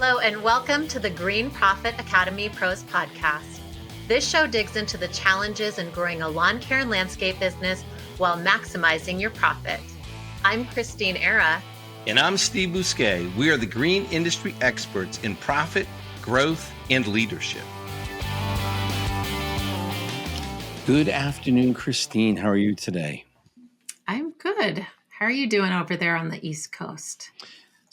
Hello and welcome to the Green Profit Academy Pros Podcast. This show digs into the challenges in growing a lawn care and landscape business while maximizing your profit. I'm Christeen Era. And I'm Steve Bousquet. We are the green industry experts in profit, growth, and leadership. Good afternoon, Christeen. How are you today? I'm good. How are you doing over there on the East Coast?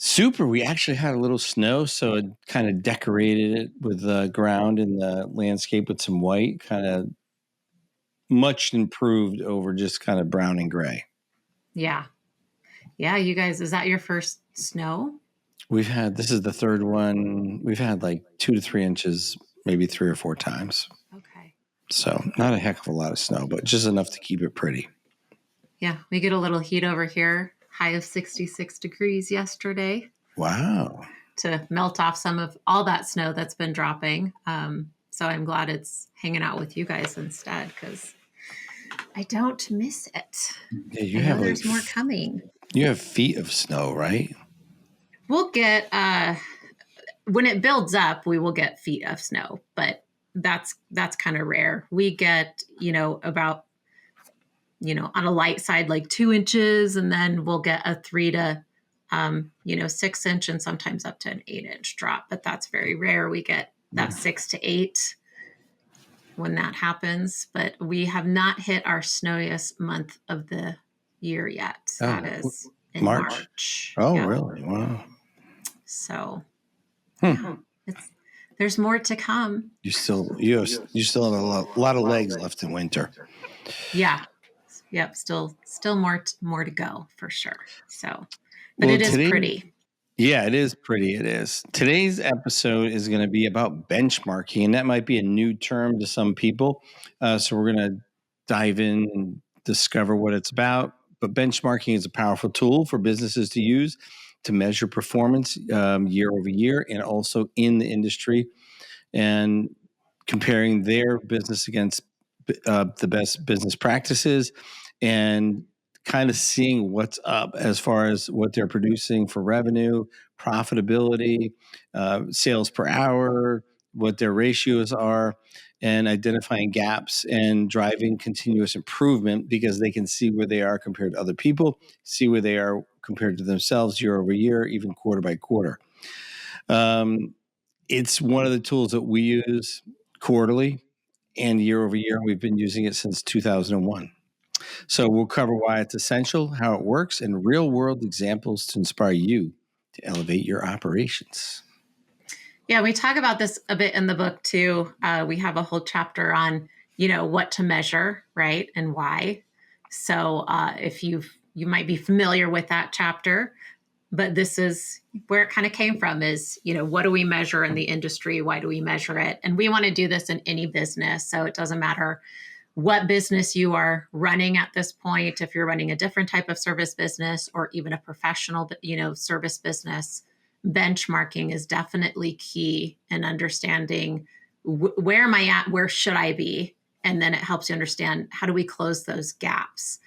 Super. We actually had a little snow, so it kind of decorated it with the ground and the landscape with some white, kind of much improved over just kind of brown and gray. Yeah. Yeah, you guys, is that your first snow? This is the third one. We've had like 2 to 3 inches, maybe 3 or 4 times. Okay. So not a heck of a lot of snow, but just enough to keep it pretty. Yeah, we get a little heat over here. High of 66 degrees yesterday. Wow. To melt off some of all that snow that's been dropping. So I'm glad it's hanging out with you guys instead because I don't miss it. Yeah, there's more coming. You have feet of snow, right? We'll get, when it builds up, we will get feet of snow, but that's kind of rare. We get, about on a light side, like 2 inches, and then we'll get a 3 to, 6 inch and sometimes up to an 8 inch drop, but that's very rare. We get that 6 to 8 when that happens, but we have not hit our snowiest month of the year yet. That is in March. Oh, yeah. Really? Wow. So there's more to come. You still have a lot of legs left in winter. Yeah. Yep. Still more to go for sure. So, but it is pretty. Yeah, it is pretty. It is. Today's episode is going to be about benchmarking, and that might be a new term to some people. So we're going to dive in and discover what it's about. But benchmarking is a powerful tool for businesses to use to measure performance year over year and also in the industry and comparing their business against the best business practices and kind of seeing what's up as far as what they're producing for revenue, profitability, sales per hour, what their ratios are, and identifying gaps and driving continuous improvement because they can see where they are compared to other people, see where they are compared to themselves year over year, even quarter by quarter. It's one of the tools that we use quarterly and year over year. We've been using it since 2001. So we'll cover why it's essential, how it works, and real-world examples to inspire you to elevate your operations. Yeah, we talk about this a bit in the book too. We have a whole chapter on, what to measure, right, and why. So if you might be familiar with that chapter, but this is where it kind of came from is, what do we measure in the industry? Why do we measure it? And we want to do this in any business. So it doesn't matter what business you are running at this point, if you're running a different type of service business or even a professional, service business, benchmarking is definitely key in understanding where am I at, where should I be? And then it helps you understand how do we close those gaps.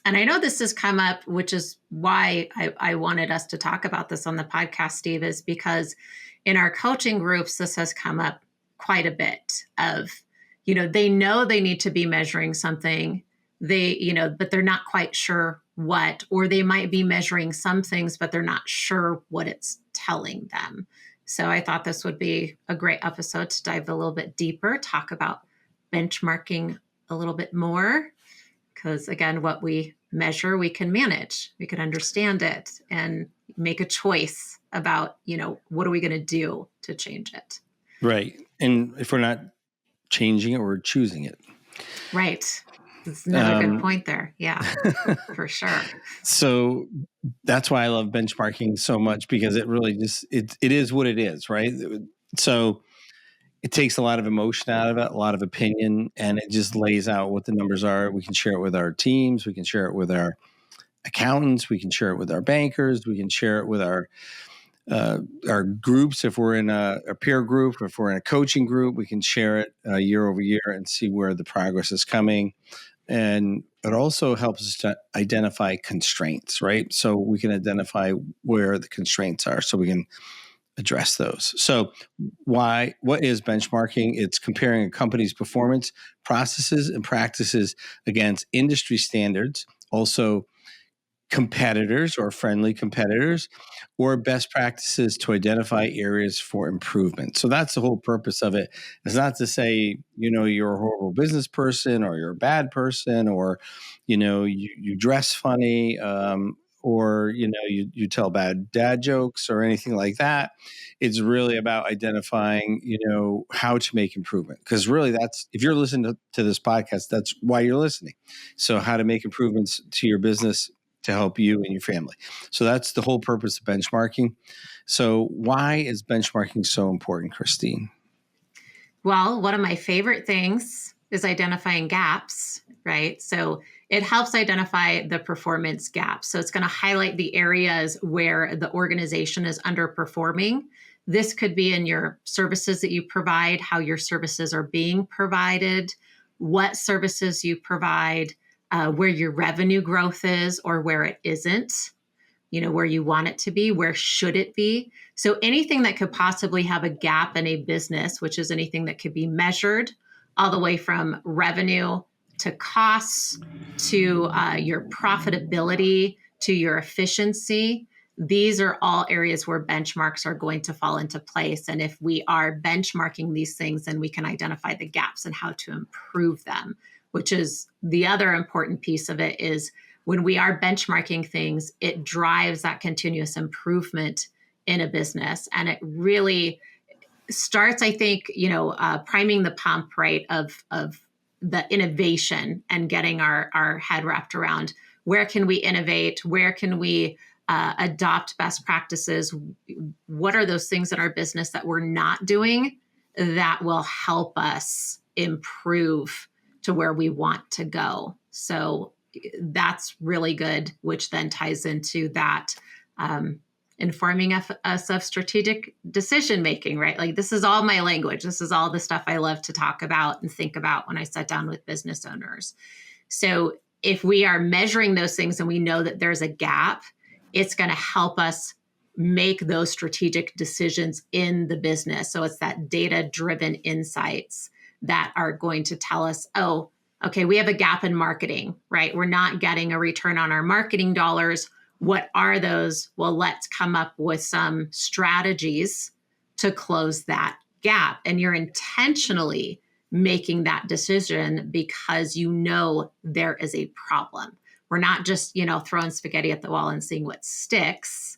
And I know this has come up, which is why I wanted us to talk about this on the podcast, Steve, is because in our coaching groups, this has come up quite a bit of, they know they need to be measuring something, but they're not quite sure what, or they might be measuring some things, but they're not sure what it's telling them. So I thought this would be a great episode to dive a little bit deeper, talk about benchmarking a little bit more, because again, what we measure, we can manage, we can understand it and make a choice about, what are we going to do to change it? Right. And if we're not changing it, we're choosing it. Right. That's another good point there. Yeah, for sure. So that's why I love benchmarking so much because it really it is what it is, right? So it takes a lot of emotion out of it, a lot of opinion, and it just lays out what the numbers are. We can share it with our teams. We can share it with our accountants. We can share it with our bankers. We can share it with our groups. If we're in a peer group, if we're in a coaching group, we can share it year over year and see where the progress is coming. And it also helps us to identify constraints, right? So we can identify where the constraints are. So we can address those. So what is benchmarking? It's comparing a company's performance, processes, and practices against industry standards, also competitors or friendly competitors, or best practices to identify areas for improvement. So that's the whole purpose of it. It's not to say, you're a horrible business person or you're a bad person or, you dress funny, or, you tell bad dad jokes or anything like that. It's really about identifying, how to make improvement. Because really if you're listening to this podcast, that's why you're listening. So how to make improvements to your business to help you and your family. So that's the whole purpose of benchmarking. So why is benchmarking so important, Christine? Well, one of my favorite things is identifying gaps, right? So it helps identify the performance gaps. So it's going to highlight the areas where the organization is underperforming. This could be in your services that you provide, how your services are being provided, what services you provide, where your revenue growth is or where it isn't, where you want it to be, where should it be. So anything that could possibly have a gap in a business, which is anything that could be measured all the way from revenue to costs to your profitability to your efficiency. These are all areas where benchmarks are going to fall into place. And if we are benchmarking these things, then we can identify the gaps and how to improve them, which is the other important piece of it is when we are benchmarking things, it drives that continuous improvement in a business. And it really starts, I think, priming the pump, right, of the innovation and getting our head wrapped around where can we innovate, where can we adopt best practices, what are those things in our business that we're not doing that will help us improve to where we want to go. So that's really good, which then ties into that informing us of strategic decision making, right? Like this is all my language. This is all the stuff I love to talk about and think about when I sit down with business owners. So if we are measuring those things and we know that there's a gap, it's going to help us make those strategic decisions in the business. So it's that data-driven insights that are going to tell us, oh, okay, we have a gap in marketing, right? We're not getting a return on our marketing dollars. What are those? Well, let's come up with some strategies to close that gap. And you're intentionally making that decision because there is a problem. We're not just, throwing spaghetti at the wall and seeing what sticks.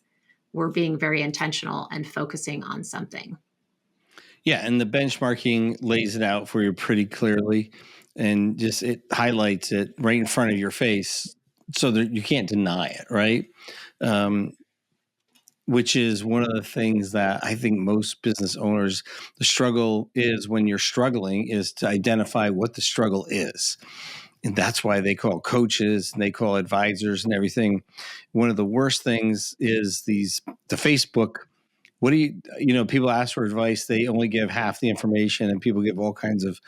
We're being very intentional and focusing on something. Yeah, and the benchmarking lays it out for you pretty clearly, and just it highlights it right in front of your face, so that you can't deny it, right? Which is one of the things that I think most business owners, the struggle is when you're struggling is to identify what the struggle is. And that's why they call coaches and they call advisors and everything. One of the worst things is the Facebook. What do people ask for advice. They only give half the information and people give all kinds of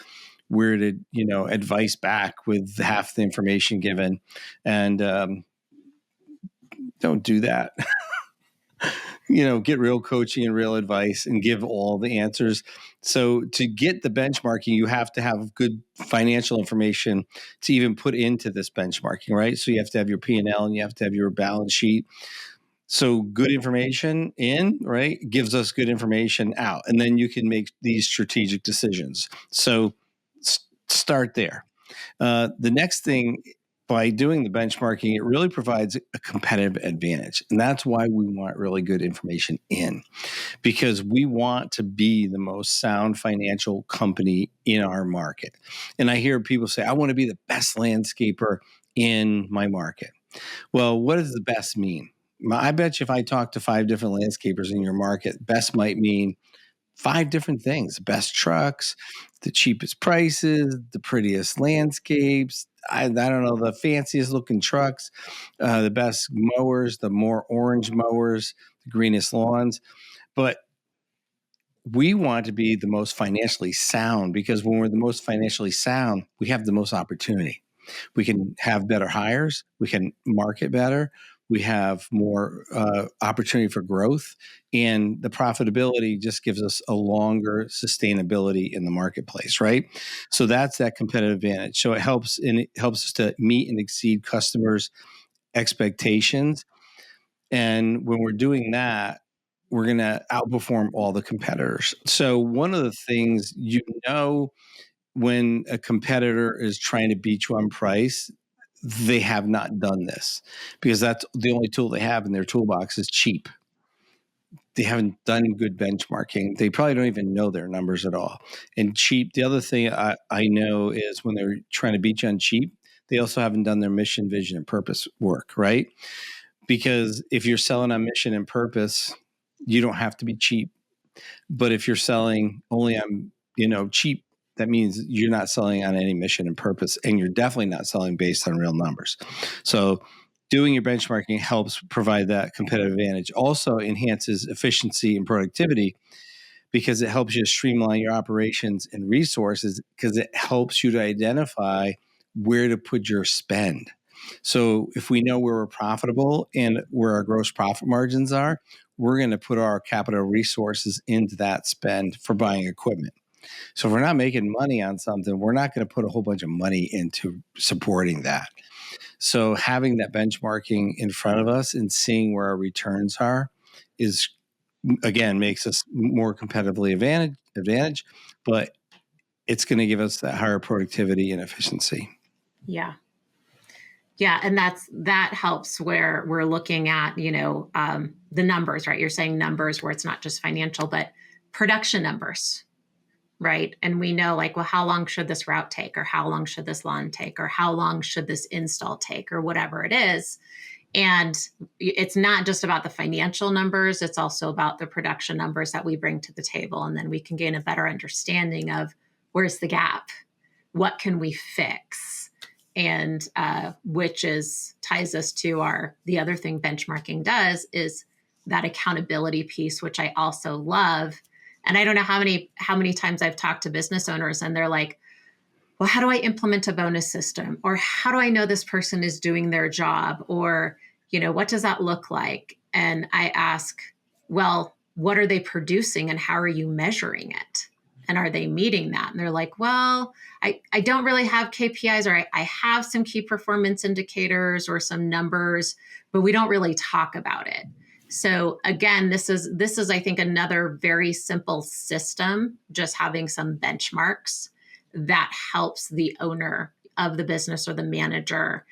weird, advice back with half the information given. And don't do that. Get real coaching and real advice and give all the answers. So to get the benchmarking, you have to have good financial information to even put into this benchmarking, right? So you have to have your P&L and you have to have your balance sheet. So good information in, right, gives us good information out. And then you can make these strategic decisions. So start there. The next thing, by doing the benchmarking, it really provides a competitive advantage. And that's why we want really good information in, because we want to be the most sound financial company in our market. And I hear people say, I want to be the best landscaper in my market. Well, what does the best mean? I bet you if I talk to 5 different landscapers in your market, best might mean 5 different things: the best trucks, the cheapest prices, the prettiest landscapes. I don't know, the fanciest looking trucks, the best mowers, the more orange mowers, the greenest lawns. But we want to be the most financially sound, because when we're the most financially sound, we have the most opportunity. We can have better hires. We can market better. we have more opportunity for growth, and the profitability just gives us a longer sustainability in the marketplace, right? So that's that competitive advantage. So it helps us to meet and exceed customers' expectations. And when we're doing that, we're going to outperform all the competitors. So one of the things, when a competitor is trying to beat you on price, they have not done this, because that's the only tool they have in their toolbox is cheap. They haven't done good benchmarking. They probably don't even know their numbers at all. And cheap, the other thing I know is when they're trying to beat you on cheap, they also haven't done their mission, vision, and purpose work, right? Because if you're selling on mission and purpose, you don't have to be cheap. But if you're selling only on, cheap, that means you're not selling on any mission and purpose, and you're definitely not selling based on real numbers. So doing your benchmarking helps provide that competitive advantage. Also enhances efficiency and productivity, because it helps you streamline your operations and resources, because it helps you to identify where to put your spend. So if we know where we're profitable and where our gross profit margins are, we're going to put our capital resources into that spend for buying equipment. So if we're not making money on something, we're not going to put a whole bunch of money into supporting that. So having that benchmarking in front of us and seeing where our returns are is, again, makes us more competitively advantage, but it's going to give us that higher productivity and efficiency. Yeah. Yeah. And that helps where we're looking at, the numbers, right? You're saying numbers where it's not just financial, but production numbers, right? And we know, like, well, how long should this route take, or how long should this lawn take, or how long should this install take, or whatever it is. And it's not just about the financial numbers, it's also about the production numbers that we bring to the table. And then we can gain a better understanding of where's the gap, what can we fix, and which ties us to the other thing benchmarking does is that accountability piece, which I also love. And I don't know how many times I've talked to business owners and they're like, well, how do I implement a bonus system? Or how do I know this person is doing their job? Or, what does that look like? And I ask, well, what are they producing and how are you measuring it? And are they meeting that? And they're like, well, I don't really have KPIs, or I have some key performance indicators or some numbers, but we don't really talk about it. So again, this is, I think, another very simple system, just having some benchmarks that helps the owner of the business or the manager,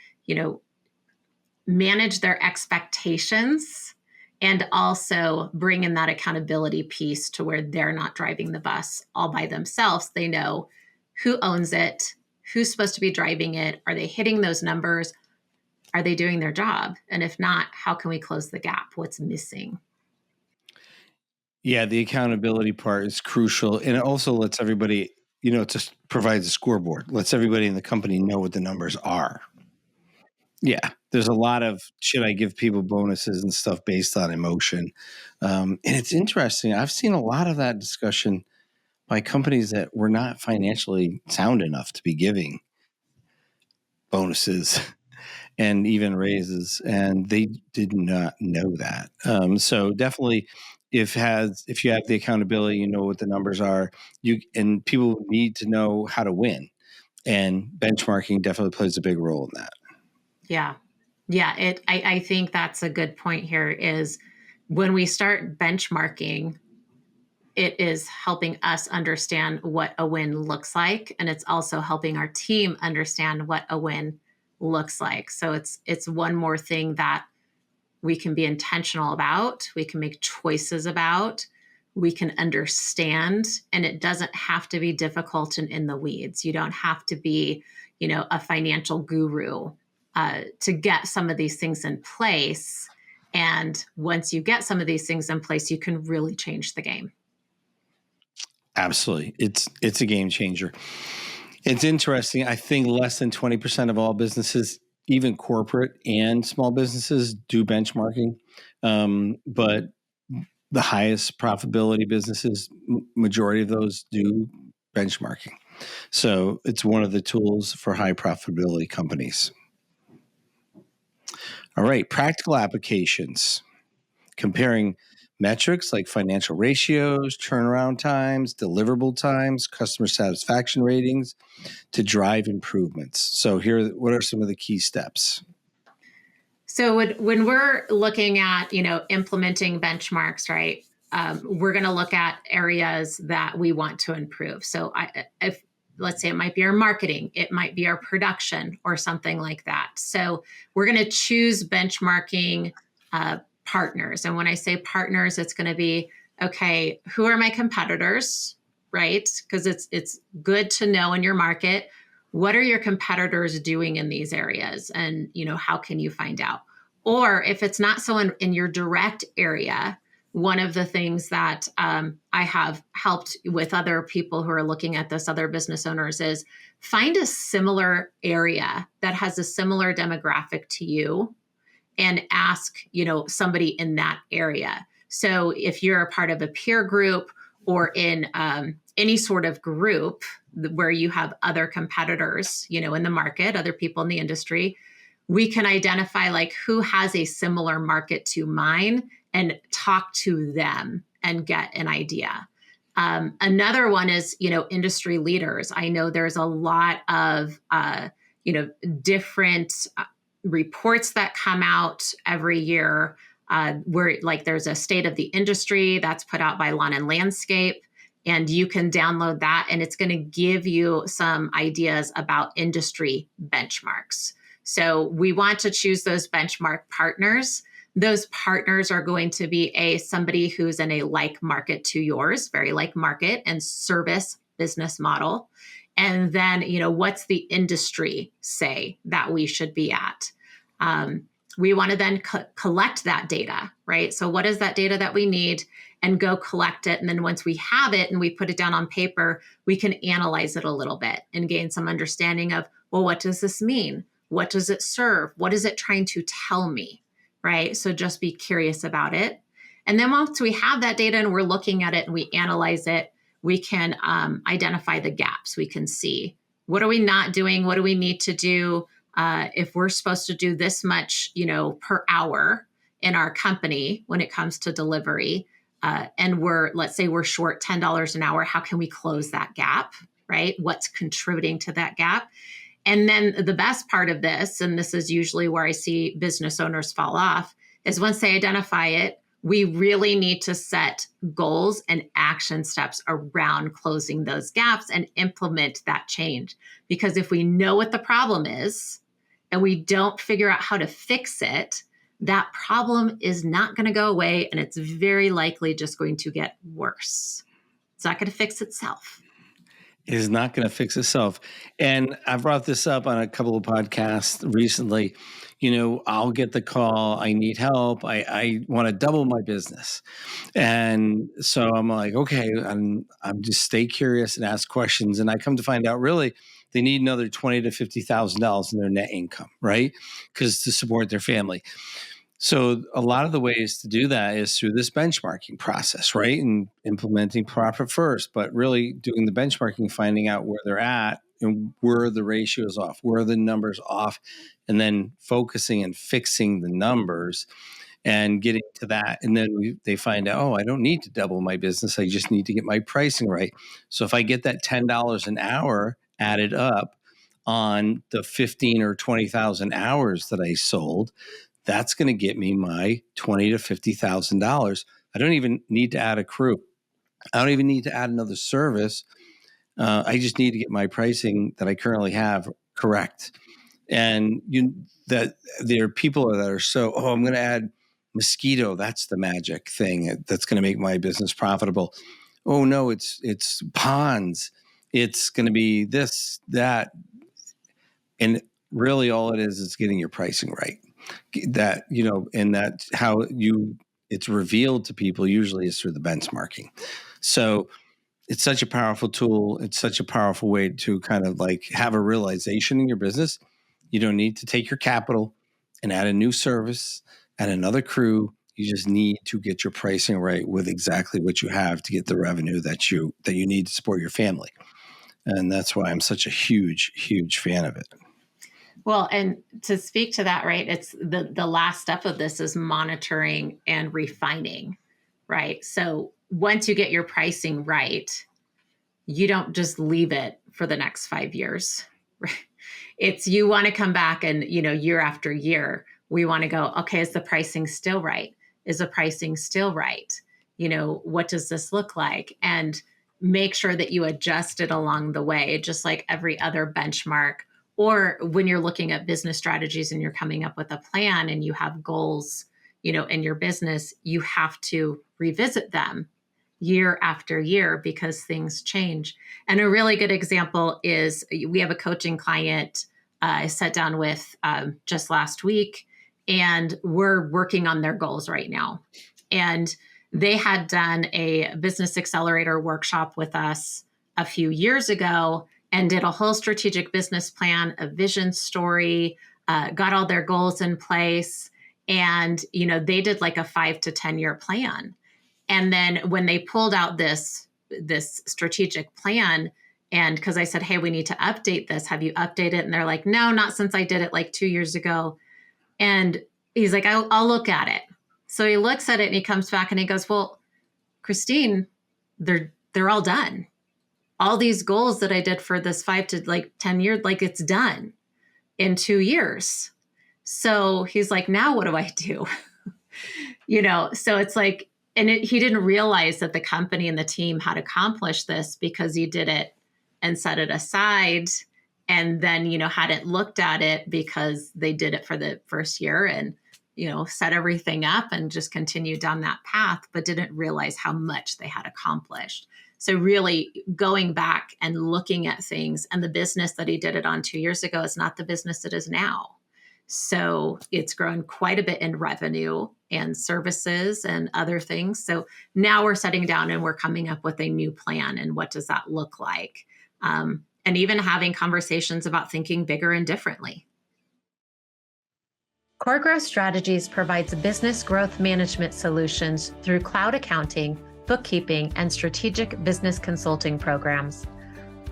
manage their expectations and also bring in that accountability piece to where they're not driving the bus all by themselves. They know who owns it, who's supposed to be driving it. Are they hitting those numbers? Are they doing their job? And if not, how can we close the gap? What's missing? Yeah, the accountability part is crucial. And it also lets everybody, it just provides a scoreboard, lets everybody in the company know what the numbers are. Yeah, there's a lot of, should I give people bonuses and stuff based on emotion? And it's interesting. I've seen a lot of that discussion by companies that were not financially sound enough to be giving bonuses and even raises, and they did not know that. So definitely, if you have the accountability, you know what the numbers are. And people need to know how to win, and benchmarking definitely plays a big role in that. Yeah. Yeah. I think that's a good point here is when we start benchmarking, it is helping us understand what a win looks like. And it's also helping our team understand what a win looks like. So it's one more thing that we can be intentional about, we can make choices about, we can understand, and it doesn't have to be difficult and in the weeds. You don't have to be, a financial guru to get some of these things in place. And once you get some of these things in place, you can really change the game. Absolutely. It's a game changer. It's interesting. I think less than 20% of all businesses, even corporate and small businesses, do benchmarking. But the highest profitability businesses, majority of those do benchmarking. So it's one of the tools for high profitability companies. All right, practical applications. Comparing metrics like financial ratios, turnaround times, deliverable times, customer satisfaction ratings to drive improvements. So here, what are some of the key steps? So when we're looking at, implementing benchmarks, right, we're going to look at areas that we want to improve. So if let's say it might be our marketing, it might be our production or something like that. So we're going to choose benchmarking partners. And when I say partners, it's going to be, okay, who are my competitors, right? Because it's good to know in your market, what are your competitors doing in these areas? And, how can you find out? Or if it's not so in your direct area, one of the things that I have helped with other people who are looking at this, other business owners, is find a similar area that has a similar demographic to you and ask, somebody in that area. So if you're a part of a peer group or in any sort of group where you have other competitors, in the market, other people in the industry, we can identify like who has a similar market to mine and talk to them and get an idea. Another one is, industry leaders. I know there's a lot of, different reports that come out every year where like there's a state of the industry that's put out by Lawn and Landscape. And you can download that and it's going to give you some ideas about industry benchmarks. So we want to choose those benchmark partners. Those partners are going to be somebody who's in a like market to yours, very like market and service business model. And then, what's the industry say that we should be at? We want to then collect that data, right? So what is that data that we need and go collect it. And then once we have it and we put it down on paper, we can analyze it a little bit and gain some understanding of, well, what does this mean? What does it serve? What is it trying to tell me, right? So just be curious about it. And then once we have that data and we're looking at it and we analyze it, we can identify the gaps. We can see, what are we not doing? What do we need to do? If we're supposed to do this much, per hour in our company when it comes to delivery, and let's say we're short $10 an hour, how can we close that gap, right? What's contributing to that gap? And then the best part of this, and this is usually where I see business owners fall off, is once they identify it, we really need to set goals and action steps around closing those gaps and implement that change. Because if we know what the problem is and we don't figure out how to fix it, that problem is not going to go away and it's very likely just going to get worse. It's not going to fix itself. It is not going to fix itself. And I brought this up on a couple of podcasts recently. I'll get the call, I need help. I want to double my business. And so I'm like, okay, I'm just stay curious and ask questions. And I come to find out really they need another $20,000 to $50,000 in their net income, right? Because to support their family. So a lot of the ways to do that is through this benchmarking process, right? And implementing profit first, but really doing the benchmarking, finding out where they're at and where the ratios off, where are the numbers off, and then focusing and fixing the numbers and getting to that. And then they find out, I don't need to double my business. I just need to get my pricing right. So if I get that $10 an hour added up on the 15 or 20,000 hours that I sold, that's going to get me my $20,000 to $50,000. I don't even need to add a crew. I don't even need to add another service. I just need to get my pricing that I currently have correct. And that there are people that are so, I'm going to add mosquito. That's the magic thing that's going to make my business profitable. Oh no, it's ponds. It's going to be this, that, and really all it is getting your pricing right. That, and that how it's revealed to people usually is through the benchmarking. So it's such a powerful tool. It's such a powerful way to kind of like have a realization in your business. You don't need to take your capital and add a new service, add another crew. You just need to get your pricing right with exactly what you have to get the revenue that you need to support your family. And that's why I'm such a huge, huge fan of it. Well, and to speak to that, right? It's the last step of this is monitoring and refining, right? So once you get your pricing right, you don't just leave it for the next 5 years. Right? It's you want to come back and, year after year, we want to go, okay, is the pricing still right? Is the pricing still right? What does this look like? And make sure that you adjust it along the way, just like every other benchmark. Or when you're looking at business strategies and you're coming up with a plan and you have goals, in your business, you have to revisit them year after year because things change. And a really good example is we have a coaching client I sat down with just last week, and we're working on their goals right now. And they had done a business accelerator workshop with us a few years ago and did a whole strategic business plan, a vision story, got all their goals in place. And, they did like a 5 to 10 year plan. And then when they pulled out this strategic plan, and because I said, hey, we need to update this. Have you updated it? And they're like, no, not since I did it like 2 years ago. And he's like, I'll look at it. So he looks at it and he comes back and he goes, well, Christeen, they're all done. All these goals that I did for this 5 to 10 years, it's done in 2 years. So he's like, now what do I do? So it's like, and he didn't realize that the company and the team had accomplished this because he did it and set it aside and then, hadn't looked at it because they did it for the first year and, set everything up and just continued down that path, but didn't realize how much they had accomplished. So really going back and looking at things, and the business that he did it on 2 years ago is not the business it is now. So it's grown quite a bit in revenue and services and other things. So now we're sitting down and we're coming up with a new plan. And what does that look like? And even having conversations about thinking bigger and differently. Core Growth Strategies provides business growth management solutions through cloud accounting, bookkeeping, and strategic business consulting programs.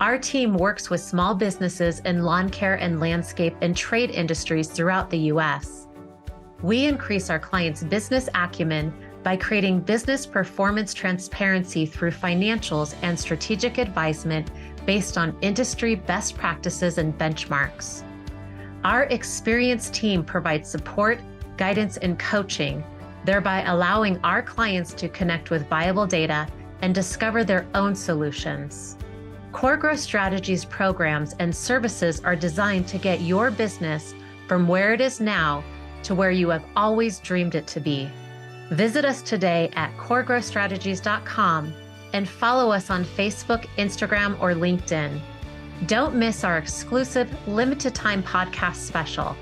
Our team works with small businesses in lawn care and landscape and trade industries throughout the U.S. We increase our clients' business acumen by creating business performance transparency through financials and strategic advisement based on industry best practices and benchmarks. Our experienced team provides support, guidance, and coaching, thereby allowing our clients to connect with viable data and discover their own solutions. Core Growth Strategies programs and services are designed to get your business from where it is now to where you have always dreamed it to be. Visit us today at coregrowthstrategies.com and follow us on Facebook, Instagram, or LinkedIn. Don't miss our exclusive limited time podcast special.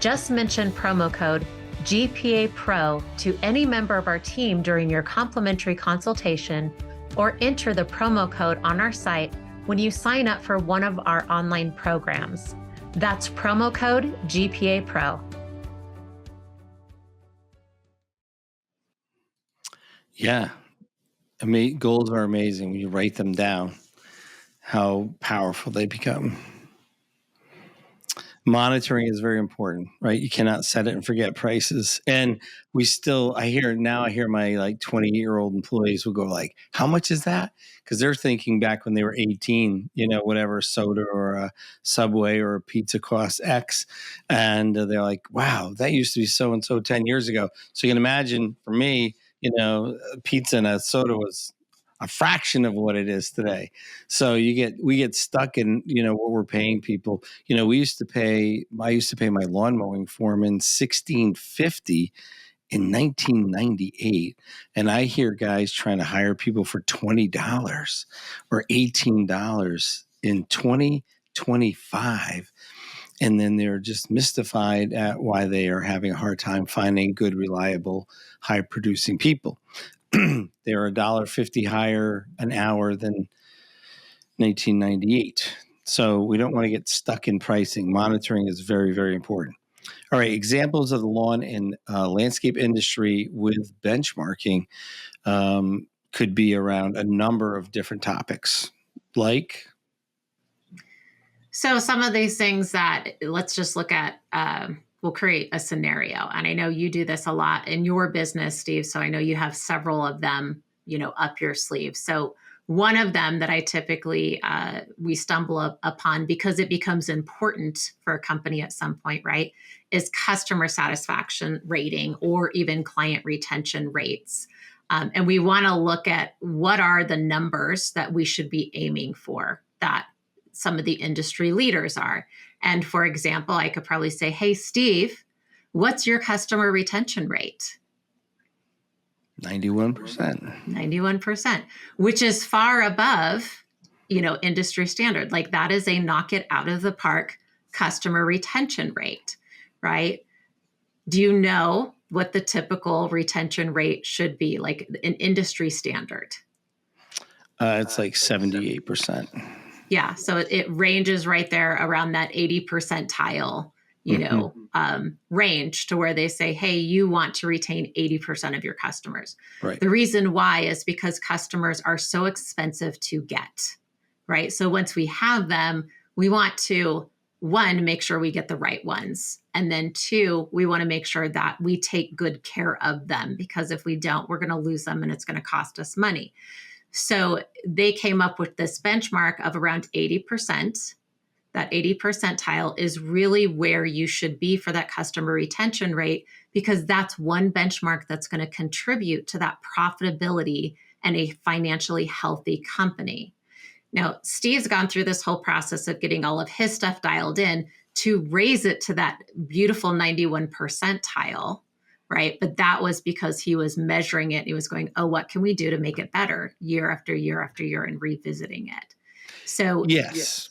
Just mention promo code GPA Pro to any member of our team during your complimentary consultation, or enter the promo code on our site when you sign up for one of our online programs. That's promo code GPA Pro. Yeah. Goals are amazing when you write them down, how powerful they become. Monitoring is very important, right? You cannot set it and forget prices. And I hear my 20-year-old employees will go like, how much is that? Because they're thinking back when they were 18, whatever soda or a Subway or a pizza costs X. And they're like, wow, that used to be so-and-so 10 years ago. So you can imagine for me, pizza and a soda was a fraction of what it is today. So we get stuck in, what we're paying people. I used to pay my lawn mowing foreman $16.50 in 1998. And I hear guys trying to hire people for $20 or $18 in 2025. And then they're just mystified at why they are having a hard time finding good, reliable, high producing people. They're $1.50 higher an hour than 1998. So we don't want to get stuck in pricing. Monitoring is very, very important. All right, examples of the lawn and landscape industry with benchmarking could be around a number of different topics, like? So some of these things that let's just look at, we'll create a scenario. And I know you do this a lot in your business, Steve. So I know you have several of them, up your sleeve. So one of them that I typically, we stumble upon because it becomes important for a company at some point, right, is customer satisfaction rating or even client retention rates. And we want to look at what are the numbers that we should be aiming for that some of the industry leaders are. And for example, I could probably say, hey, Steve, what's your customer retention rate? 91%. 91%, which is far above, industry standard. Like that is a knock it out of the park customer retention rate, right? Do you know what the typical retention rate should be, like an industry standard? It's like 78%. Yeah. So it ranges right there around that 80 percentile, range to where they say, hey, you want to retain 80% of your customers. Right. The reason why is because customers are so expensive to get, right? So once we have them, we want to, one, make sure we get the right ones. And then two, we want to make sure that we take good care of them, because if we don't, we're going to lose them and it's going to cost us money. So they came up with this benchmark of around 80%. That 80 percentile is really where you should be for that customer retention rate, because that's one benchmark that's going to contribute to that profitability and a financially healthy company. Now, Steve's gone through this whole process of getting all of his stuff dialed in to raise it to that beautiful 91 percentile. Right. But that was because he was measuring it. He was going, oh, what can we do to make it better year after year after year, and revisiting it. So, yes.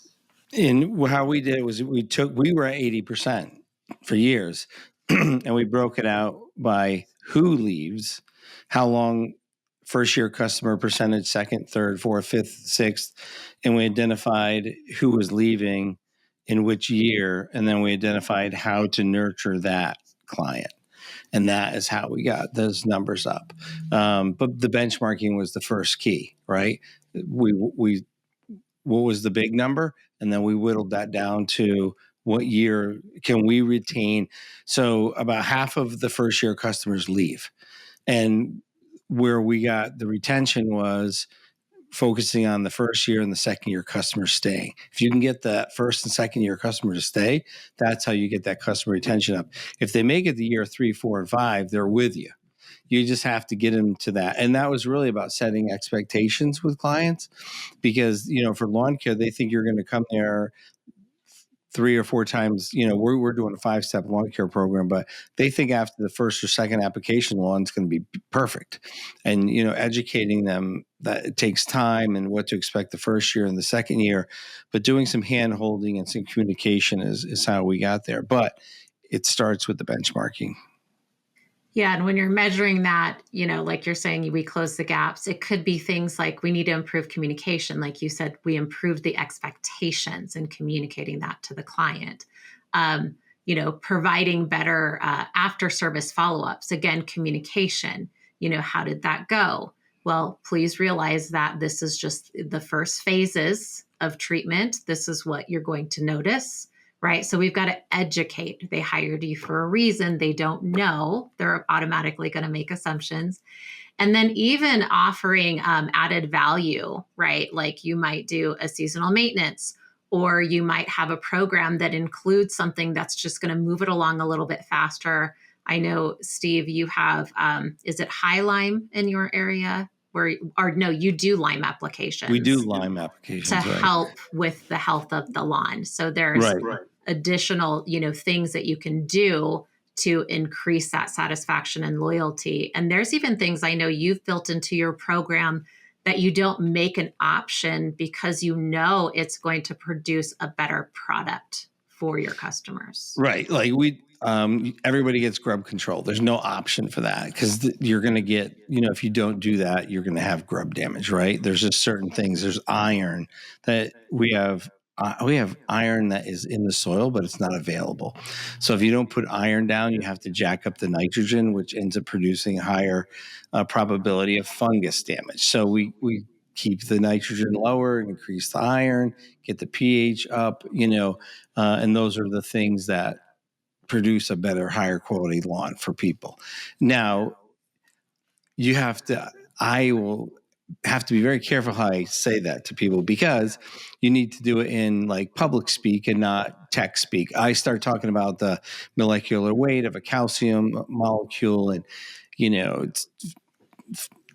And how we did it was we were at 80% for years and we broke it out by who leaves, how long, first year customer percentage, second, third, fourth, fifth, sixth. And we identified who was leaving in which year. And then we identified how to nurture that client. And that is how we got those numbers up. But the benchmarking was the first key, right? What was the big number? And then we whittled that down to what year can we retain? So about half of the first year customers leave. And where we got the retention was focusing on the first year and the second year customers staying. If you can get that first and second year customer to stay, that's how you get that customer retention up. If they make it to year 3, 4, and 5, they're with you. You just have to get them to that. And that was really about setting expectations with clients, because, for lawn care, they think you're going to come there 3 or 4 times. We're doing a 5-step lawn care program, but they think after the first or second application, lawn's going to be perfect. And, educating them that it takes time and what to expect the first year and the second year, but doing some hand holding and some communication is how we got there. But it starts with the benchmarking. Yeah. And when you're measuring that, like you're saying, we close the gaps. It could be things like we need to improve communication. Like you said, we improved the expectations and communicating that to the client. Providing better after service follow-ups. Again, communication, how did that go? Well, please realize that this is just the first phases of treatment. This is what you're going to notice. Right. So we've got to educate. They hired you for a reason. They don't know. They're automatically going to make assumptions. And then even offering added value, right? Like you might do a seasonal maintenance, or you might have a program that includes something that's just going to move it along a little bit faster. I know, Steve, you have, is it high lime in your area? You do lime applications. We do lime applications to help with the health of the lawn. So there's additional, things that you can do to increase that satisfaction and loyalty. And there's even things I know you've built into your program that you don't make an option because it's going to produce a better product for your customers. Right. Like everybody gets grub control. There's no option for that, because you're going to get, if you don't do that, you're going to have grub damage, right? There's just certain things. There's iron that we have iron that is in the soil, but it's not available. So if you don't put iron down, you have to jack up the nitrogen, which ends up producing a higher probability of fungus damage. So we keep the nitrogen lower, increase the iron, get the pH up, and those are the things that produce a better, higher quality lawn for people. Now, I will have to be very careful how I say that to people, because you need to do it in like public speak and not tech speak. I start talking about the molecular weight of a calcium molecule, and it's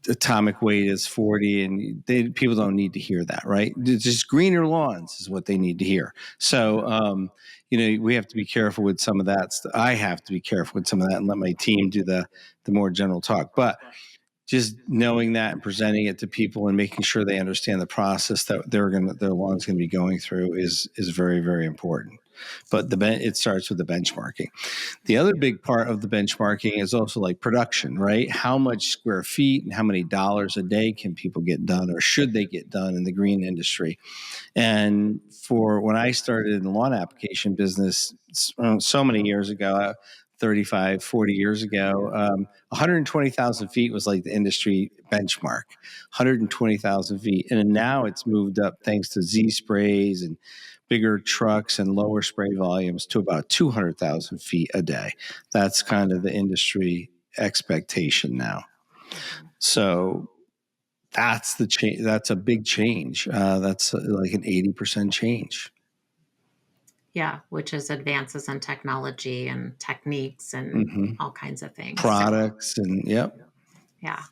atomic weight is 40, and people don't need to hear that, right? It's just greener lawns is what they need to hear. So, we have to be careful with some of that. I have to be careful with some of that and let my team do the more general talk. But just knowing that and presenting it to people and making sure they understand the process that their lawn's going to be going through is very, very important. But it starts with the benchmarking. The other big part of the benchmarking is also like production, right? How much square feet and how many dollars a day can people get done, or should they get done in the green industry? And for when I started in the lawn application business so many years ago, 35, 40 years ago, 120,000 feet was like the industry benchmark, 120,000 feet. And now it's moved up thanks to Z sprays and bigger trucks and lower spray volumes to about 200,000 feet a day. That's kind of the industry expectation now. So that's the change. That's a big change. That's like an 80% change. Yeah, which is advances in technology and techniques and all kinds of things. Products yep. Yeah.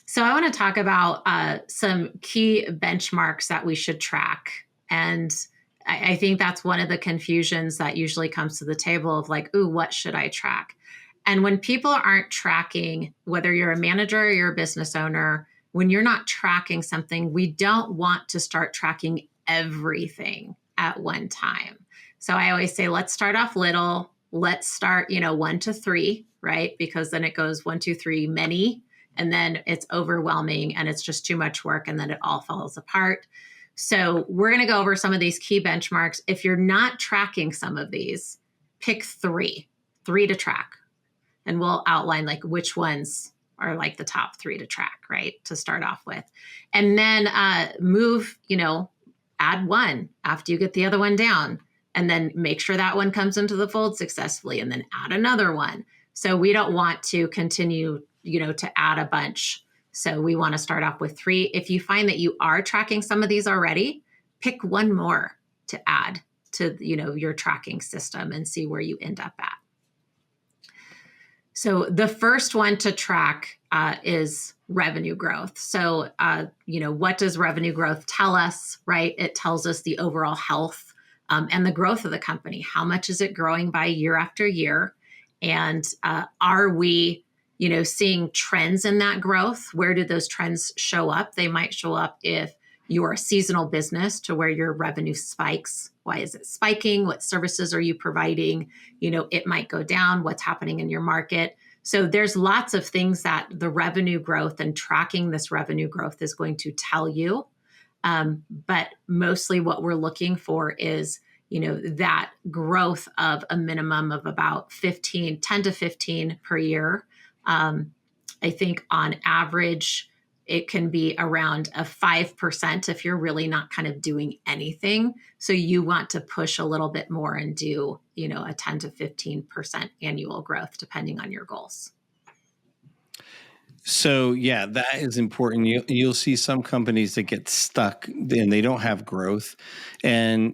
So I want to talk about some key benchmarks that we should track. And I think that's one of the confusions that usually comes to the table of like, ooh, what should I track? And when people aren't tracking, whether you're a manager or you're a business owner, when you're not tracking something, we don't want to start tracking everything at one time. So I always say, let's start off little. Let's start, 1 to 3, right? Because then it goes 1, 2, 3, many, and then it's overwhelming and it's just too much work, and then it all falls apart. So we're going to go over some of these key benchmarks. If you're not tracking some of these, pick 3 to track. And we'll outline like which ones are like the top 3 to track, right? To start off with. And then move, add 1 after you get the other one down. And then make sure that one comes into the fold successfully, and then add another one. So we don't want to continue, to add a bunch. So we want to start off with 3. If you find that you are tracking some of these already, pick 1 more to add to, your tracking system and see where you end up at. So the first one to track is revenue growth. So, what does revenue growth tell us, right? It tells us the overall health and the growth of the company. How much is it growing by year after year? And are we, seeing trends in that growth? Where do those trends show up? They might show up if you're a seasonal business to where your revenue spikes. Why is it spiking? What services are you providing? It might go down. What's happening in your market? So there's lots of things that the revenue growth and tracking this revenue growth is going to tell you. But mostly what we're looking for is, that growth of a minimum of about 10 to 15 per year. I think on average, it can be around a 5% if you're really not kind of doing anything. So you want to push a little bit more and do, a 10 to 15% annual growth, depending on your goals. So yeah, that is important. You'll see some companies that get stuck and they don't have growth. And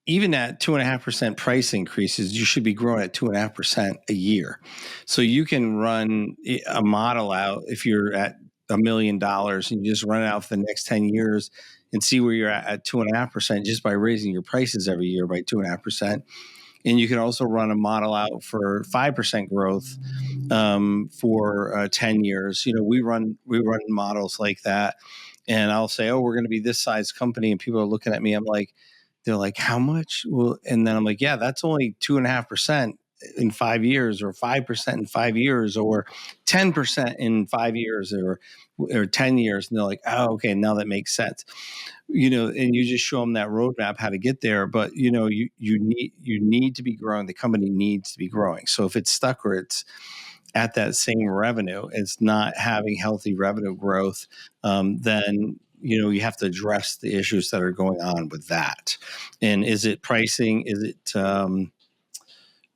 even at 2.5% price increases, you should be growing at 2.5% a year. So you can run a model out if you're at $1 million and you just run it out for the next 10 years and see where you're at 2.5% just by raising your prices every year by 2.5%. And you can also run a model out for 5% growth for 10 years. We run models like that, and I'll say, "Oh, we're going to be this size company," and people are looking at me. They're like, "How much?" Well, and then I'm like, "Yeah, that's only 2.5% in 5 years, or 5% in 5 years, or 10% in 5 years, or 10 years." And they're like, "Oh, okay, now that makes sense." And you just show them that roadmap how to get there. But you need to be growing. The company needs to be growing. So if it's stuck or it's at that same revenue, it's not having healthy revenue growth, then you have to address the issues that are going on with that. And is it pricing? Is it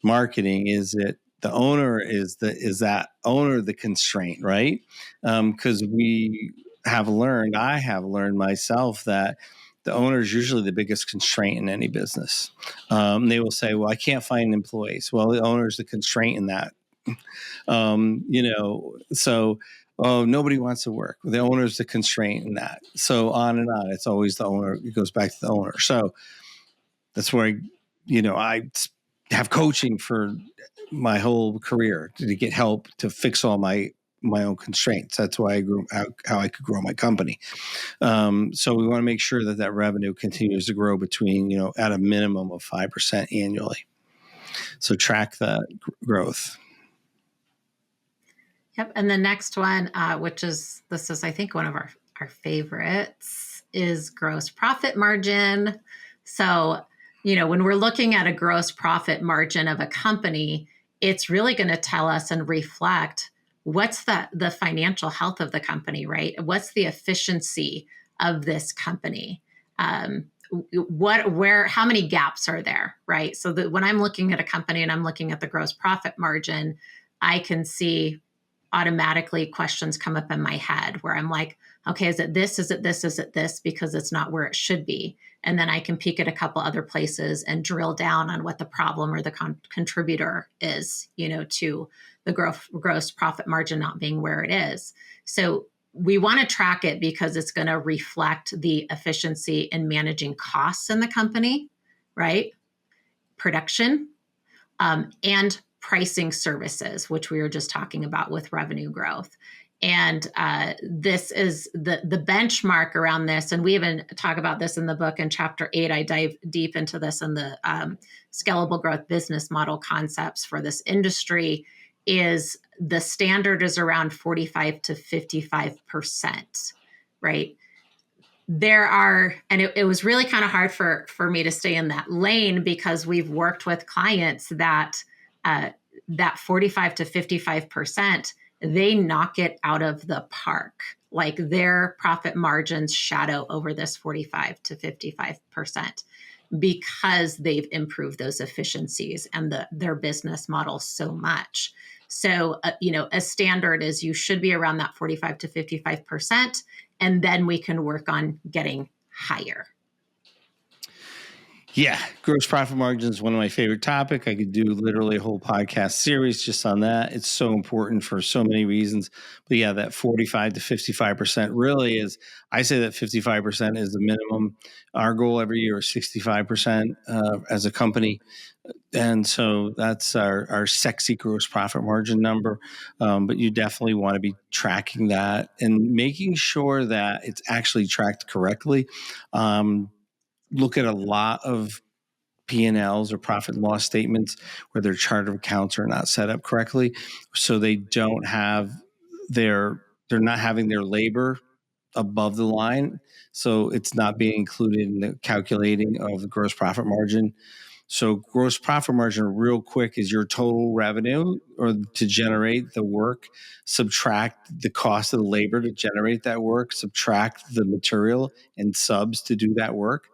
marketing? Is it the owner? Is that owner the constraint, right? Because I have learned myself that the owner is usually the biggest constraint in any business. They will say, well, I can't find employees. Well, the owner is the constraint in that. So, oh, nobody wants to work. The owner is the constraint in that. So on and on. It's always the owner. It goes back to the owner. So that's where I have coaching for my whole career to get help to fix all my own constraints. That's why I grew how I could grow my company. So we want to make sure that revenue continues to grow between, at a minimum of 5% annually. So track that growth. Yep. And the next one, this is, I think, one of our favorites, is gross profit margin. So, when we're looking at a gross profit margin of a company, it's really going to tell us and reflect what's the financial health of the company, right? What's the efficiency of this company? How many gaps are there, right? So that when I'm looking at a company and I'm looking at the gross profit margin, I can see automatically questions come up in my head where I'm like, okay, is it this? Is it this? Is it this? Because it's not where it should be. And then I can peek at a couple other places and drill down on what the problem or the contributor is, to the gross profit margin not being where it is. So we want to track it because it's going to reflect the efficiency in managing costs in the company, right? Production, and pricing services, which we were just talking about with revenue growth. And this is the benchmark around this. And we even talk about this in the book in chapter 8. I dive deep into this in the scalable growth business model concepts for this industry. Is the standard is around 45 to 55%, right? There are, and it was really kind of hard for me to stay in that lane because we've worked with clients that 45 to 55%, they knock it out of the park. Like their profit margins shadow over this 45 to 55% because they've improved those efficiencies and their business model so much. So, a standard is you should be around that 45 to 55%, and then we can work on getting higher. Yeah, gross profit margin is one of my favorite topics. I could do literally a whole podcast series just on that. It's so important for so many reasons. But yeah, that 45 to 55% really is, I say that 55% is the minimum. Our goal every year is 65% as a company. And so that's our sexy gross profit margin number. But you definitely want to be tracking that and making sure that it's actually tracked correctly. Look at a lot of P&Ls or profit and loss statements where their chart of accounts are not set up correctly. So they don't have they're not having their labor above the line. So it's not being included in the calculating of the gross profit margin. So gross profit margin real quick is your total revenue or to generate the work, subtract the cost of the labor to generate that work, subtract the material and subs to do that work,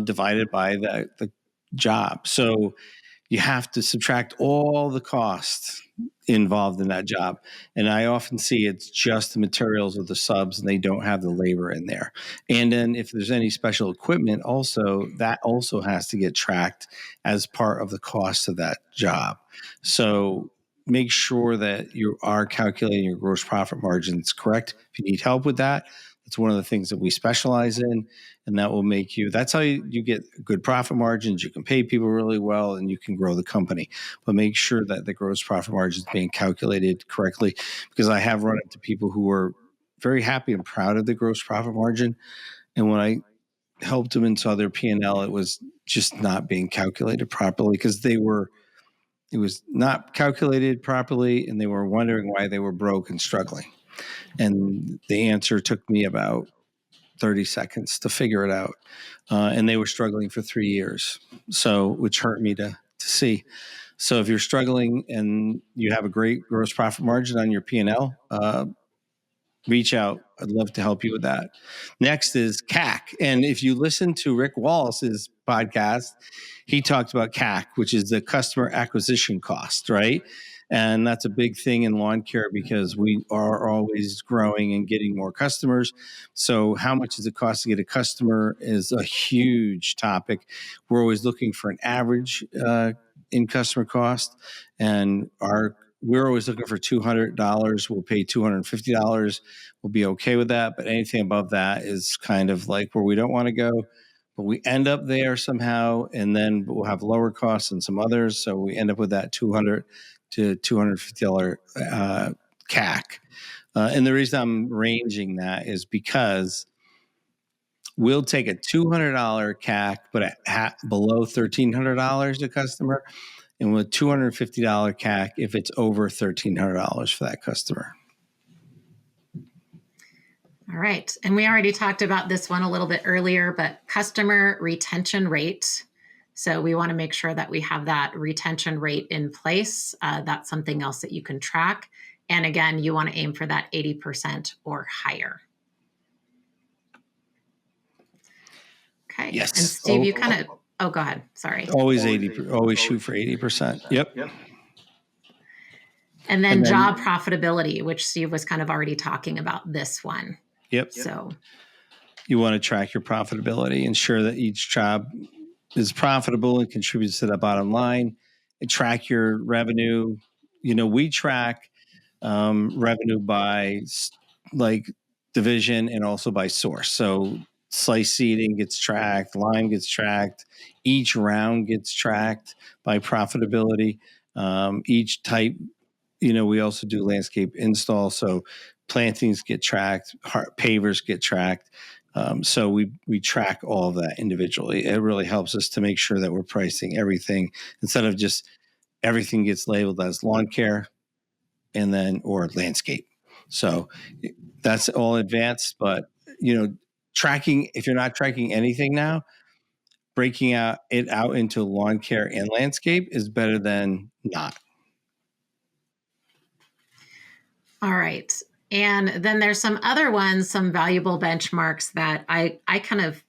divided by the job. So you have to subtract all the costs involved in that job. And I often see it's just the materials or the subs and they don't have the labor in there. And then if there's any special equipment also, that also has to get tracked as part of the cost of that job. So make sure that you are calculating your gross profit margins correct. If you need help with that, it's one of the things that we specialize in, and that will make that's how you get good profit margins. You can pay people really well and you can grow the company, but make sure that the gross profit margin is being calculated correctly, because I have run into people who are very happy and proud of the gross profit margin. And when I helped them into their P&L, it was just not being calculated properly because it was not calculated properly and they were wondering why they were broke and struggling. And the answer took me about 30 seconds to figure it out. And they were struggling for 3 years. So, which hurt me to see. So if you're struggling and you have a great gross profit margin on your P&L, reach out. I'd love to help you with that. Next is CAC. And if you listen to Rick Wallace's podcast, he talked about CAC, which is the customer acquisition cost, right? And that's a big thing in lawn care because we are always growing and getting more customers. So how much does it cost to get a customer is a huge topic. We're always looking for an average in customer cost, and we're always looking for $200. We'll pay $250. We'll be okay with that. But anything above that is kind of like where we don't want to go. But we end up there somehow, and then we'll have lower costs than some others. So we end up with that $200 to $250 CAC. And the reason I'm ranging that is because we'll take a $200 CAC, but below $1,300 a customer, and with $250 CAC if it's over $1,300 for that customer. All right. And we already talked about this one a little bit earlier, but customer retention rate. So we want to make sure that we have that retention rate in place. That's something else that you can track. And again, you want to aim for that 80% or higher. Okay. Yes. And Steve, you kind of, go ahead. Sorry. Always shoot for 80%. Yep. And then job profitability, which Steve was kind of already talking about this one. Yep. So you want to track your profitability, ensure that each job is profitable and contributes to the bottom line, and track your revenue. We track revenue by like division and also by source. So slice seeding gets tracked, lime gets tracked, each round gets tracked by profitability. Each type, we also do landscape install. So plantings get tracked, pavers get tracked. So we track all of that individually. It really helps us to make sure that we're pricing everything instead of just everything gets labeled as lawn care or landscape. So that's all advanced, but tracking, if you're not tracking anything now, breaking it out into lawn care and landscape is better than not. All right. And then there's some other ones, some valuable benchmarks that I kind of,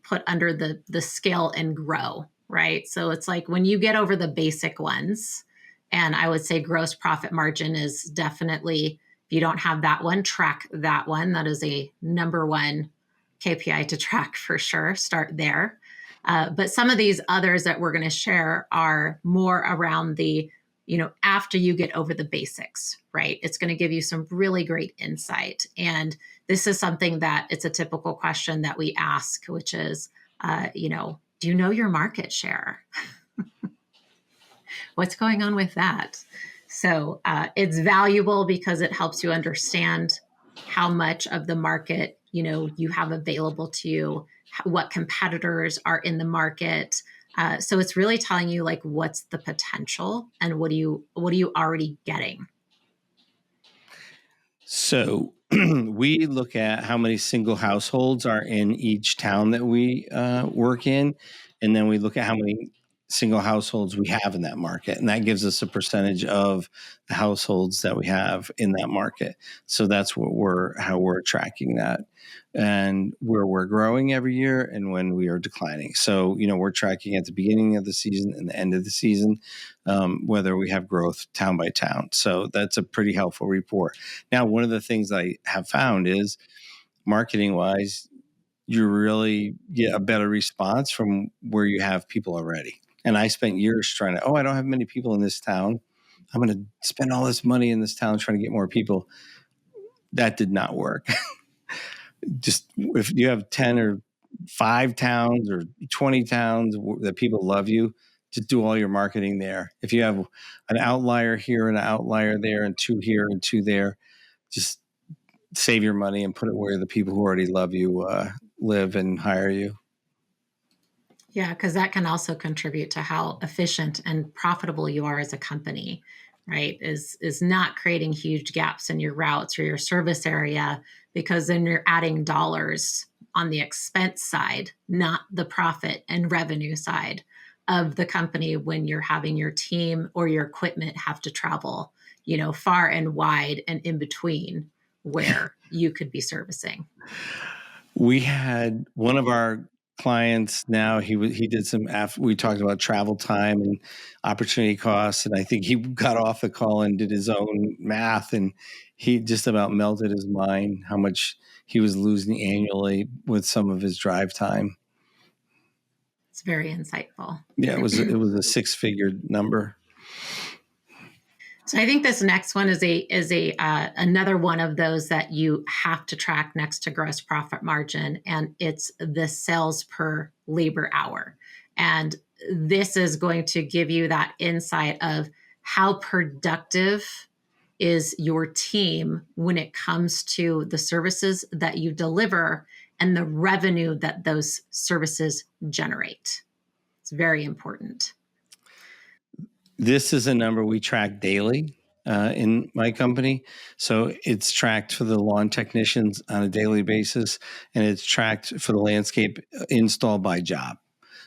put under the scale and grow, right? So it's like when you get over the basic ones, and I would say gross profit margin is definitely, if you don't have that one, track that one. That is a number one KPI to track for sure. Start there. But some of these others that we're going to share are more around the, after you get over the basics, right? It's going to give you some really great insight. And this is something that it's a typical question that we ask, which is, do you know your market share? What's going on with that? So it's valuable because it helps you understand how much of the market, you have available to you, what competitors are in the market. So it's really telling you like what's the potential and what are you already getting? So we look at how many single households are in each town that we work in, and then we look at how many single households we have in that market, and that gives us a percentage of the households that we have in that market. So that's how we're tracking that, and where we're growing every year and when we are declining. So we're tracking at the beginning of the season and the end of the season, whether we have growth town by town. So that's a pretty helpful report. Now, one of the things I have found is marketing wise, you really get a better response from where you have people already. And I spent years trying to, I don't have many people in this town. I'm going to spend all this money in this town trying to get more people. That did not work. Just if you have 10 or 5 towns or 20 towns that people love you, just do all your marketing there. If you have an outlier here and an outlier there and 2 here and 2 there, just save your money and put it where the people who already love you live and hire you. Yeah, because that can also contribute to how efficient and profitable you are as a company, right? Is not creating huge gaps in your routes or your service area, because then you're adding dollars on the expense side, not the profit and revenue side. of the company when you're having your team or your equipment have to travel, far and wide and in between where you could be servicing. We had one of our clients now, he did we talked about travel time and opportunity costs, and I think he got off the call and did his own math, and he just about melted his mind how much he was losing annually with some of his drive time. It's very insightful. Yeah, it was a 6-figure number. So I think this next one is another one of those that you have to track next to gross profit margin, and it's the sales per labor hour. And this is going to give you that insight of how productive is your team when it comes to the services that you deliver and the revenue that those services generate. It's very important. This is a number we track daily in my company. So it's tracked for the lawn technicians on a daily basis, and it's tracked for the landscape install by job.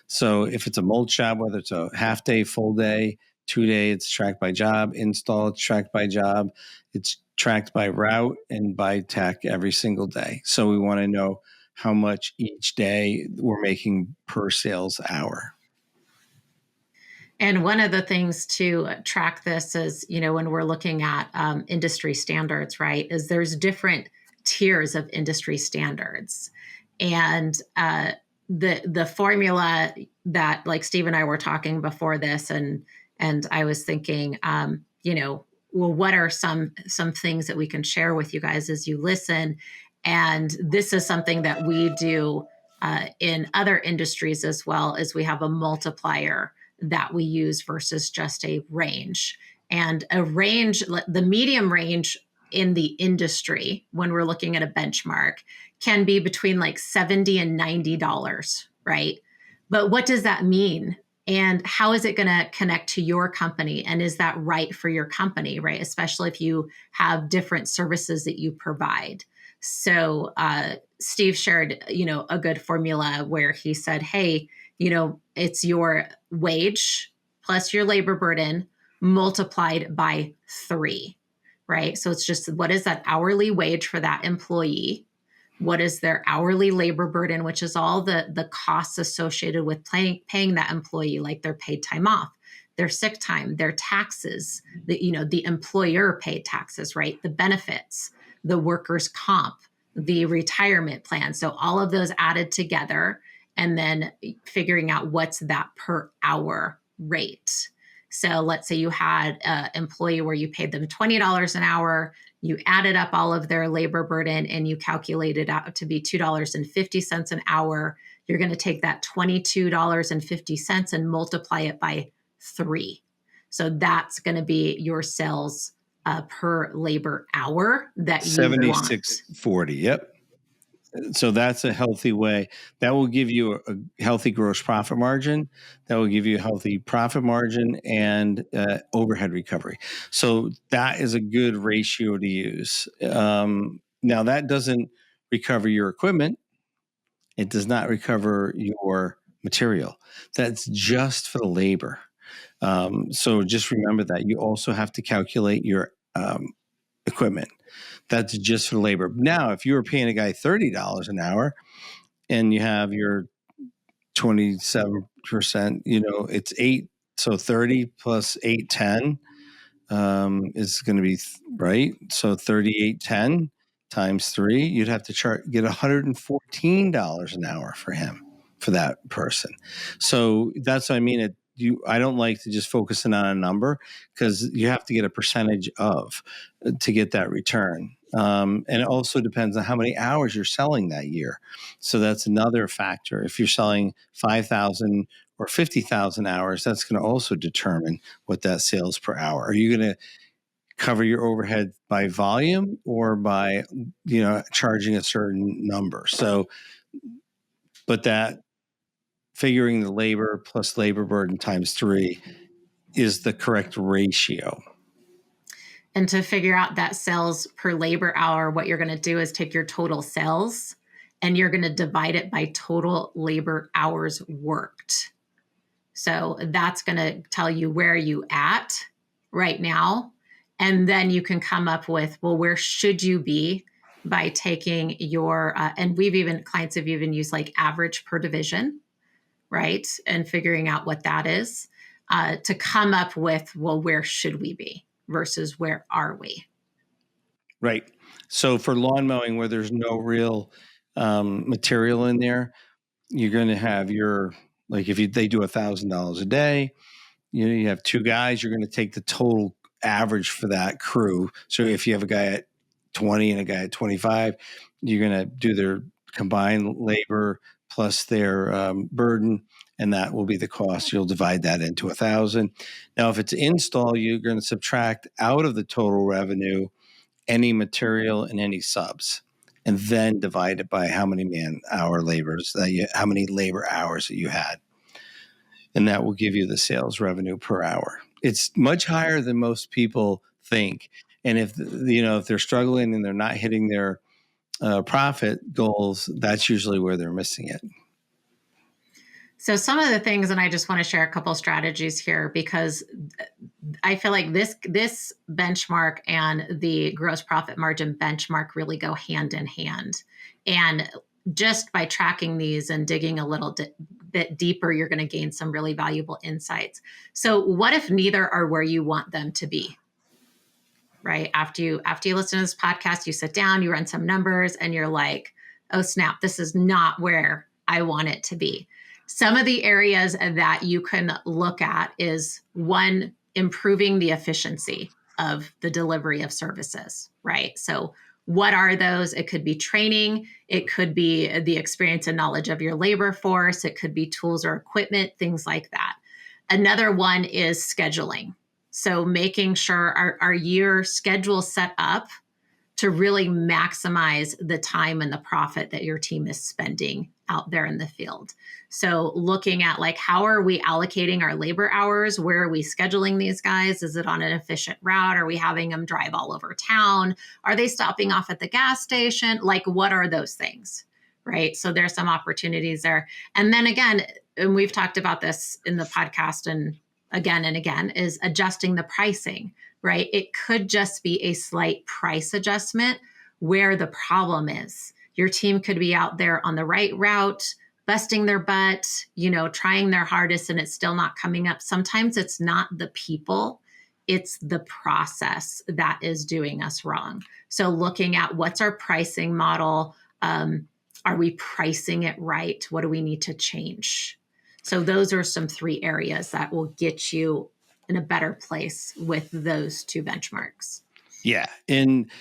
So if it's a mulch job, whether it's a half day, full day, 2-day, it's tracked by job. Install, it's tracked by job. It's tracked by route and by tech every single day. So we want to know how much each day we're making per sales hour. And one of the things to track this is, when we're looking at industry standards, right, is there's different tiers of industry standards. And the formula that, like Steve and I were talking before this, and I was thinking, well, what are some things that we can share with you guys as you listen? And this is something that we do in other industries as well, as we have a multiplier that we use versus just a range. And a range, the medium range in the industry, when we're looking at a benchmark, can be between like $70 and $90, right? But what does that mean? And how is it going to connect to your company? And is that right for your company, right? Especially if you have different services that you provide. So Steve shared, a good formula where he said, hey, it's your wage plus your labor burden multiplied by 3, right? So it's just, what is that hourly wage for that employee? What is their hourly labor burden, which is all the costs associated with paying that employee, like their paid time off, their sick time, their taxes, the employer paid taxes, right? The benefits, the workers' comp, the retirement plan. So all of those added together, and then figuring out what's that per hour rate. So let's say you had an employee where you paid them $20 an hour, you added up all of their labor burden, and you calculated out to be $2.50 an hour. You're going to take that $22.50 and multiply it by 3. So that's going to be your sales per labor hour that you want. $76.40. Yep. So that's a healthy way. That will give you a healthy gross profit margin. That will give you a healthy profit margin and overhead recovery. So that is a good ratio to use. Now, that doesn't recover your equipment. It does not recover your material. That's just for the labor. So just remember that. You also have to calculate your equipment. That's just for labor. Now, if you were paying a guy $30 an hour and you have your 27%, it's 8. So 30 plus 810 is going to be right. So 3810 times 3, you'd have to get $114 an hour for him, for that person. So that's what I mean. I don't like to just focus in on a number, because you have to get a percentage of to get that return. And it also depends on how many hours you're selling that year. So that's another factor. If you're selling 5,000 or 50,000 hours, that's going to also determine what that sales per hour. Are you going to cover your overhead by volume or by, charging a certain number? So, but that figuring the labor plus labor burden times 3 is the correct ratio. And to figure out that sales per labor hour, what you're going to do is take your total sales and you're going to divide it by total labor hours worked. So that's going to tell you where you at right now. And then you can come up with, well, where should you be by taking your, and clients have even used like average per division, right? And figuring out what that is to come up with, well, where should we be versus where are we? Right. So for lawn mowing, where there's no real material in there, you're going to have they do $1,000 a day, you have two guys, you're going to take the total average for that crew. So if you have a guy at 20 and a guy at 25, you're going to do their combined labor plus their burden, and that will be the cost. You'll divide that into 1,000. Now, if it's install, you're going to subtract out of the total revenue any material and any subs, and then divide it by how many how many labor hours that you had. And that will give you the sales revenue per hour. It's much higher than most people think. And if they're struggling and they're not hitting their profit goals, that's usually where they're missing it. So some of the things, and I just want to share a couple strategies here because I feel like this benchmark and the gross profit margin benchmark really go hand in hand. And just by tracking these and digging a little bit deeper, you're going to gain some really valuable insights. So what if neither are where you want them to be? Right? After you listen to this podcast, you sit down, you run some numbers, and you're like, oh snap, this is not where I want it to be. Some of the areas that you can look at is one, improving the efficiency of the delivery of services, right? So what are those? It could be training. It could be the experience and knowledge of your labor force. It could be tools or equipment, things like that. Another one is scheduling. So making sure are your schedule set up to really maximize the time and the profit that your team is spending out there in the field. So looking at like, how are we allocating our labor hours? Where are we scheduling these guys? Is it on an efficient route? Are we having them drive all over town? Are they stopping off at the gas station? Like, what are those things? Right. So there's some opportunities there. And then again, and we've talked about this in the podcast and again, is adjusting the pricing, right? It could just be a slight price adjustment where the problem is. Your team could be out there on the right route, busting their butt, trying their hardest, and it's still not coming up. Sometimes it's not the people, it's the process that is doing us wrong. So looking at what's our pricing model, are we pricing it right? What do we need to change? So those are some 3 areas that will get you in a better place with those 2 benchmarks. Yeah. And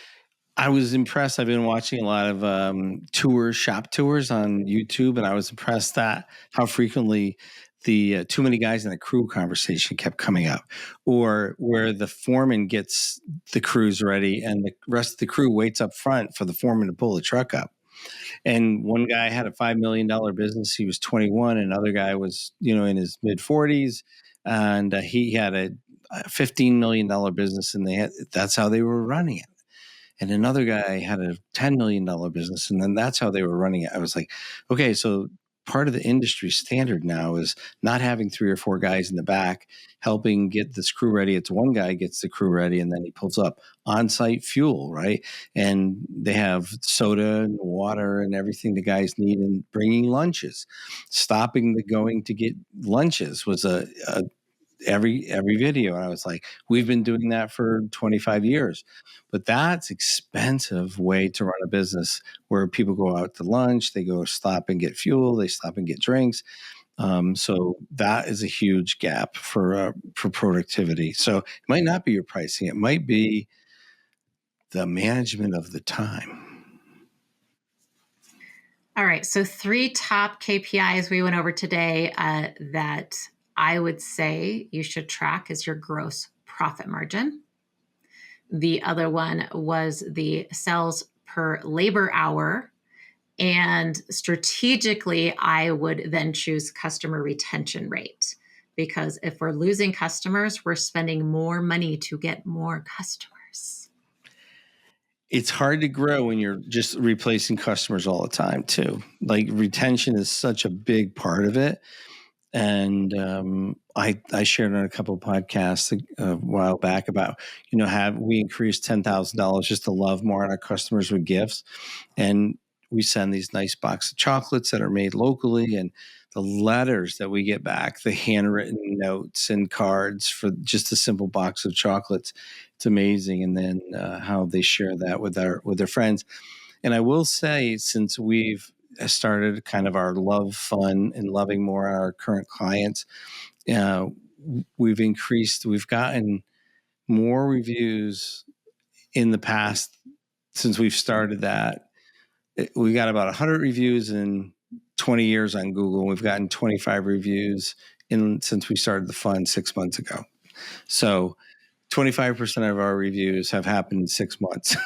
I was impressed. I've been watching a lot of shop tours on YouTube, and I was impressed that how frequently the too many guys in the crew conversation kept coming up, or where the foreman gets the crews ready and the rest of the crew waits up front for the foreman to pull the truck up. And one guy had a $5 million business. He was 21. Another guy was, in his mid 40s, and he had a $15 million business, and that's how they were running it. And another guy had a $10 million business, and then that's how they were running it. I was like, okay, so part of the industry standard now is not having 3 or 4 guys in the back helping get this crew ready. It's one guy gets the crew ready, and then he pulls up on-site fuel, right? And they have soda and water and everything the guys need, and bringing lunches. Stopping the going to get lunches was every video. And I was like, we've been doing that for 25 years, but that's expensive way to run a business where people go out to lunch, they go stop and get fuel, they stop and get drinks. So that is a huge gap for productivity. So it might not be your pricing. It might be the management of the time. All right. So 3 top KPIs we went over today that I would say you should track is your gross profit margin. The other one was the sales per labor hour. And strategically, I would then choose customer retention rate, because if we're losing customers, we're spending more money to get more customers. It's hard to grow when you're just replacing customers all the time too. Like retention is such a big part of it. And I shared on a couple of podcasts a while back about, have we increased $10,000 just to love more on our customers with gifts. And we send these nice boxes of chocolates that are made locally, and the letters that we get back, the handwritten notes and cards for just a simple box of chocolates. It's amazing. And then how they share that with their friends. And I will say, since we've started kind of our love fun and loving more our current clients, we've gotten more reviews in the past since we've started that. We got about 100 reviews in 20 years on Google. We've gotten 25 reviews since we started the fund 6 months ago. So 25% of our reviews have happened in 6 months.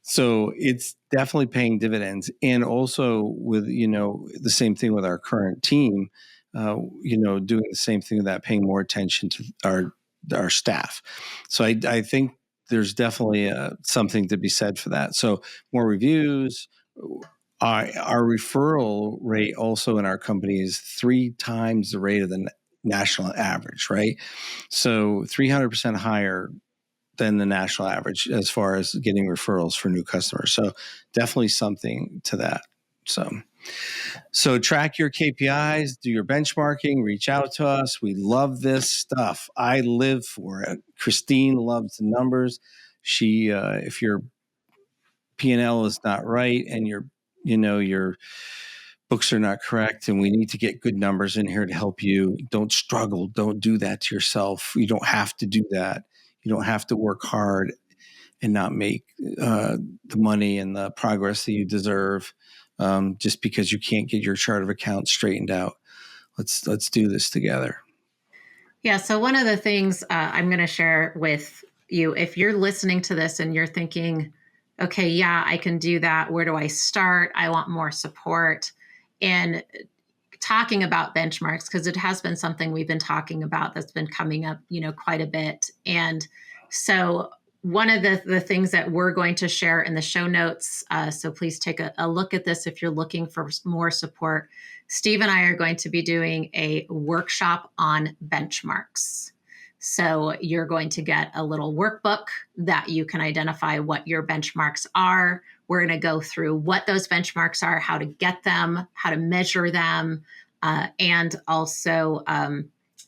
So it's definitely paying dividends. And also with, the same thing with our current team, doing the same thing with that, paying more attention to our staff. So I think there's definitely something to be said for that. So more reviews. Our referral rate also in our company is 3 times the rate of the national average, right? So 300% higher than the national average as far as getting referrals for new customers. So definitely something to that. So track your KPIs, do your benchmarking, reach out to us. We love this stuff. I live for it. Christeen loves the numbers. She, if your P&L is not right and your books are not correct, and we need to get good numbers in here to help you, don't struggle. Don't do that to yourself. You don't have to do that. You don't have to work hard and not make the money and the progress that you deserve just because you can't get your chart of accounts straightened out. Let's do this together. Yeah. So one of the things I'm going to share with you, if you're listening to this and you're thinking, okay, yeah, I can do that. Where do I start? I want more support. And talking about benchmarks, because it has been something we've been talking about that's been coming up, quite a bit. And so one of the things that we're going to share in the show notes, so please take a look at this if you're looking for more support. Steve and I are going to be doing a workshop on benchmarks. So you're going to get a little workbook that you can identify what your benchmarks are. We're going to go through what those benchmarks are, how to get them, how to measure them, and also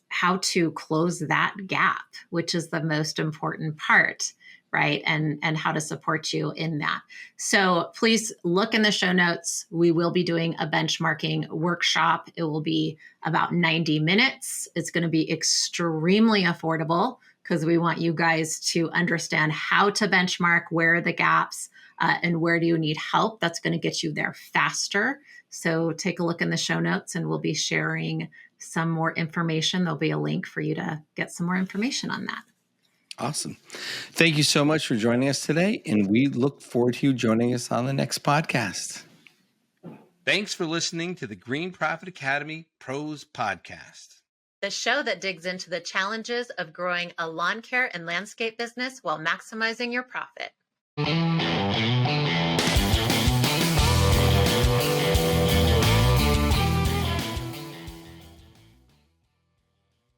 how to close that gap, which is the most important part, right? And how to support you in that. So please look in the show notes. We will be doing a benchmarking workshop. It will be about 90 minutes. It's going to be extremely affordable because we want you guys to understand how to benchmark, where are the gaps, and where do you need help. That's going to get you there faster. So take a look in the show notes and we'll be sharing some more information. There'll be a link for you to get some more information on that. Awesome. Thank you so much for joining us today, and we look forward to you joining us on the next podcast. Thanks for listening to the Green Profit Academy Pros Podcast, the show that digs into the challenges of growing a lawn care and landscape business while maximizing your profit.